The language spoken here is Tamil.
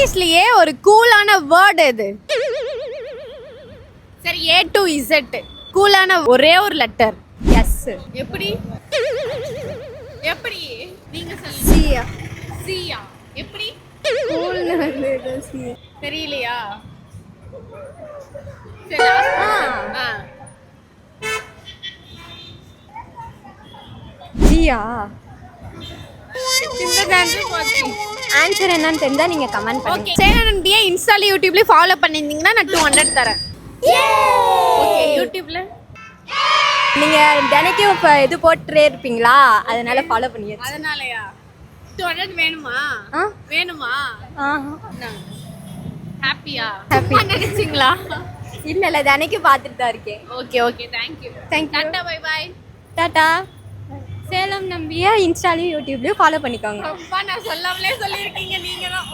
இங்கிலீஷ்லயே ஒரு கூலான வேர்ட் எது? சரி, A to Z கூலான ஒரே ஒரு லெட்டர். எஸ். எப்படி எப்படி நீங்க சொல்லுங்க. சியா. சியா எப்படி? கூல்னு வந்து சி. தெரியலையா? சரி ஜியா. இந்த கண்ட்ரி போச்சு. ஆன்சர் என்னன்னு தெரிஞ்சா நீங்க கமெண்ட் பண்ணுங்க. ஓகே, சேனல் டிஏ இன்ஸ்டால யூடியூப்ல ஃபாலோ பண்ணிருந்தீங்கன்னா நான் 200 தரேன். ஓகே, யூடியூப்ல நீங்க தினைக்கும் இப்ப இது போட்டுட்டே இருப்பீங்களா, அதனால ஃபாலோ பண்ணியாச்சு. அதனாலயா 200 வேணுமா? வேணுமா? ஹாப்பியா? Happy. நினைச்சீங்களா? இல்ல தினைக்கும் பார்த்துட்டு தான் இருக்கேன். Okay okay, thank you. Tata bye bye. Tata. Salem நம்பிய இன்ஸ்டாலையும் யூடியூப்லயும் ஃபாலோ பண்ணிக்கோங்க. அப்பா, நான் சொல்லாமலே சொல்லியிருக்கீங்க நீங்க தான்.